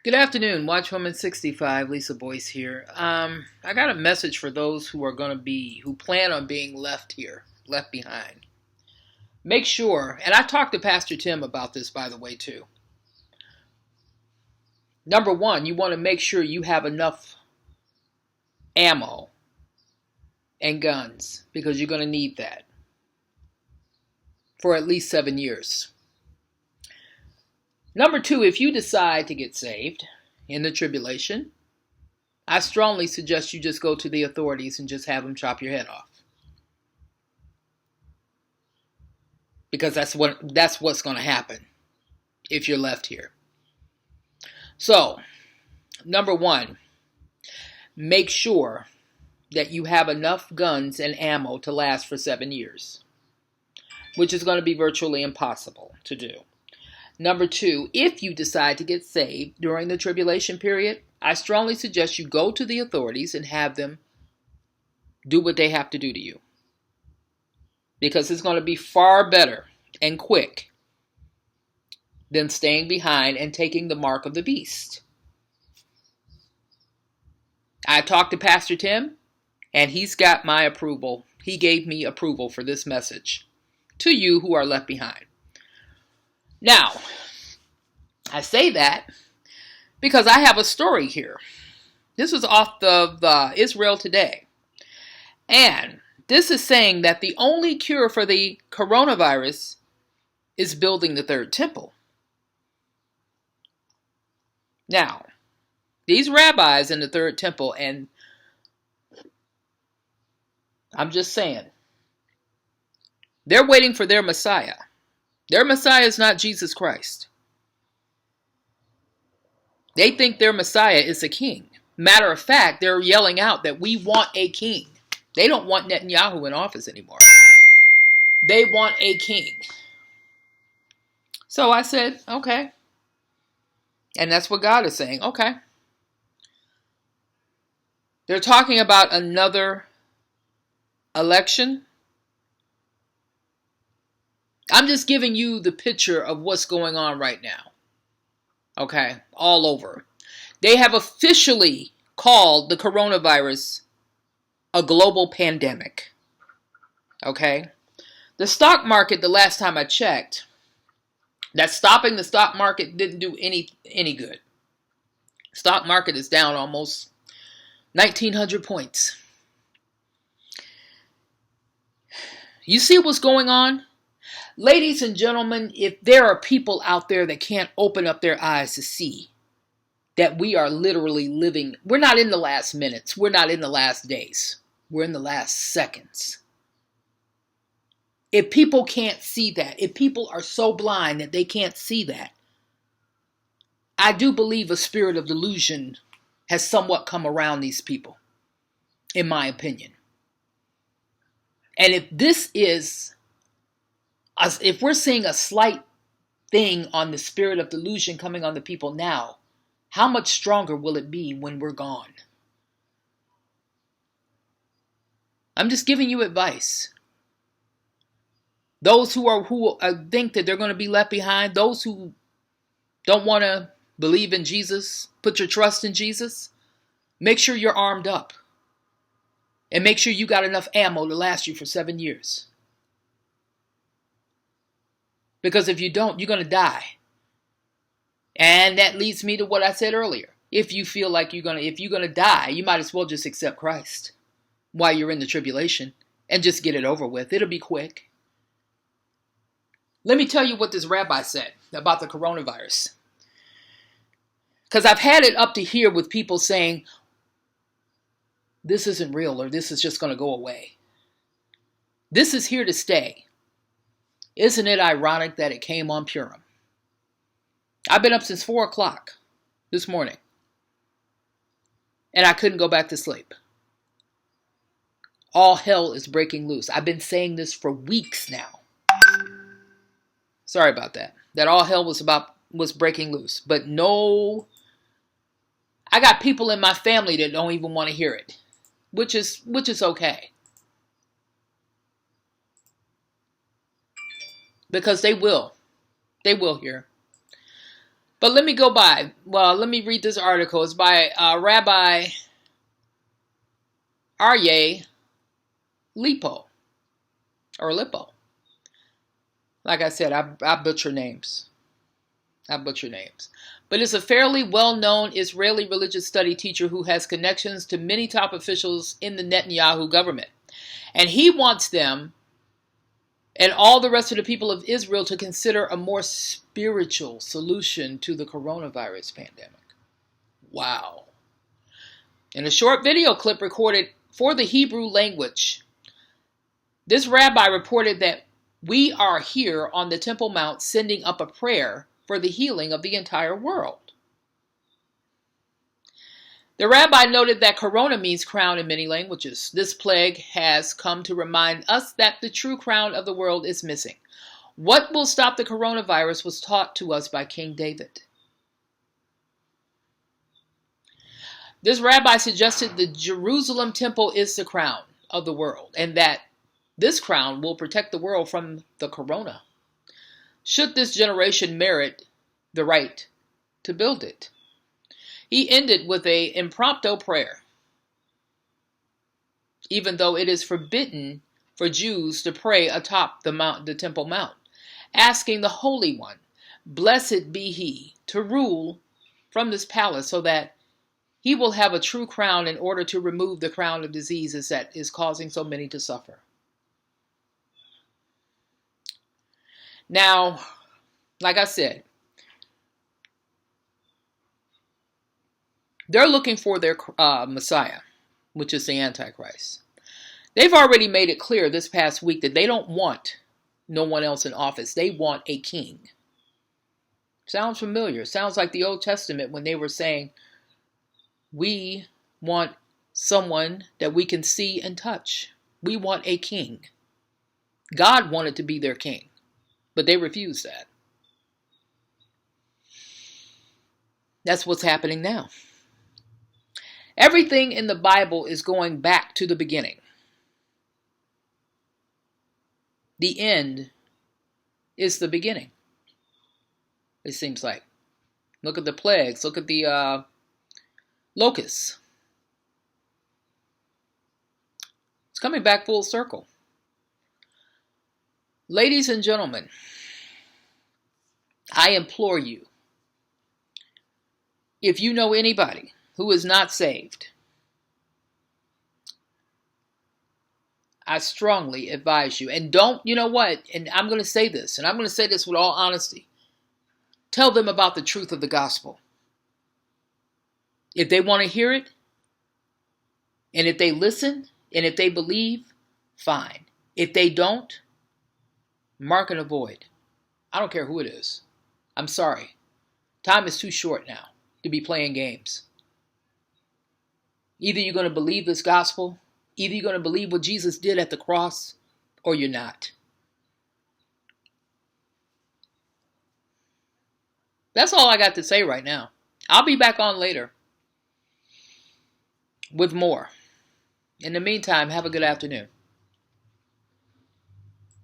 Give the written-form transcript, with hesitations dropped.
Good afternoon, Watchwoman 65, Lisa Boyce here. I got a message for those who plan on being left behind. Make sure, and I talked to Pastor Tim about this, by the way, too. Number one, you want to make sure you have enough ammo and guns, because you're going to need that for at least 7 years. Number two, if you decide to get saved in the tribulation, I strongly suggest you just go to the authorities and just have them chop your head off. Because that's what's going to happen if you're left here. So, number one, make sure that you have enough guns and ammo to last for 7 years, which is going to be virtually impossible to do. Number two, if you decide to get saved during the tribulation period, I strongly suggest you go to the authorities and have them do what they have to do to you. Because it's going to be far better and quick than staying behind and taking the mark of the beast. I talked to Pastor Tim, and he's got my approval. He gave me approval for this message to you who are left behind. Now, I say that because I have a story here. This was off the Israel Today. And this is saying that the only cure for the coronavirus is building the third temple. Now, these rabbis in the third temple, and I'm just saying, they're waiting for their Messiah. Their Messiah is not Jesus Christ. They think their Messiah is a king. Matter of fact, they're yelling out that we want a king. They don't want Netanyahu in office anymore. They want a king. So I said, okay. And that's what God is saying. Okay. They're talking about another election. I'm just giving you the picture of what's going on right now. Okay, all over. They have officially called the coronavirus a global pandemic. Okay? The stock market, the last time I checked, that stopping the stock market didn't do any good. Stock market is down almost 1,900 points. You see what's going on? Ladies and gentlemen, if there are people out there that can't open up their eyes to see that we are literally living, we're not in the last minutes, we're not in the last days, we're in the last seconds. If people can't see that, if people are so blind that they can't see that, I do believe a spirit of delusion has somewhat come around these people, in my opinion. And if we're seeing a slight thing on the spirit of delusion coming on the people now, how much stronger will it be when we're gone? I'm just giving you advice. Those who think that they're going to be left behind, those who don't want to believe in Jesus, put your trust in Jesus, make sure you're armed up. And make sure you got enough ammo to last you for 7 years. Because if you don't, you're going to die. And that leads me to what I said earlier. If you feel like if you're going to die, you might as well just accept Christ while you're in the tribulation and just get it over with. It'll be quick. Let me tell you what this rabbi said about the coronavirus. Because I've had it up to here with people saying, this isn't real, or this is just going to go away. This is here to stay. Isn't it ironic that it came on Purim? I've been up since 4 o'clock this morning. And I couldn't go back to sleep. All hell is breaking loose. I've been saying this for weeks now. Sorry about that. That all hell was breaking loose. But no, I got people in my family that don't even want to hear it. Which is okay. Because they will. They will hear. But let me go by. Well, let me read this article. It's by Rabbi Aryeh Lippo. Like I said, I butcher names. But it's a fairly well-known Israeli religious study teacher who has connections to many top officials in the Netanyahu government. And he wants them and all the rest of the people of Israel to consider a more spiritual solution to the coronavirus pandemic. Wow. In a short video clip recorded for the Hebrew language, this rabbi reported that we are here on the Temple Mount sending up a prayer for the healing of the entire world. The rabbi noted that corona means crown in many languages. This plague has come to remind us that the true crown of the world is missing. What will stop the coronavirus was taught to us by King David. This rabbi suggested the Jerusalem temple is the crown of the world and that this crown will protect the world from the corona, should this generation merit the right to build it. He ended with an impromptu prayer, even though it is forbidden for Jews to pray atop the Temple Mount, asking the Holy One, blessed be he, to rule from this palace so that he will have a true crown in order to remove the crown of diseases that is causing so many to suffer. Now, like I said, they're looking for their Messiah, which is the Antichrist. They've already made it clear this past week that they don't want no one else in office. They want a king. Sounds familiar. Sounds like the Old Testament when they were saying, we want someone that we can see and touch. We want a king. God wanted to be their king, but they refused that. That's what's happening now. Everything in the Bible is going back to the beginning. The end is the beginning. It seems like. Look at the plagues. Look at the locusts. It's coming back full circle. Ladies and gentlemen, I implore you, if you know anybody who is not saved, I strongly advise you. And don't, you know what? And I'm going to say this, and I'm going to say this with all honesty. Tell them about the truth of the gospel. If they want to hear it, and if they listen, and if they believe, fine. If they don't, mark and avoid. I don't care who it is. I'm sorry. Time is too short now to be playing games. Either you're going to believe this gospel, either you're going to believe what Jesus did at the cross, or you're not. That's all I got to say right now. I'll be back on later with more. In the meantime, have a good afternoon.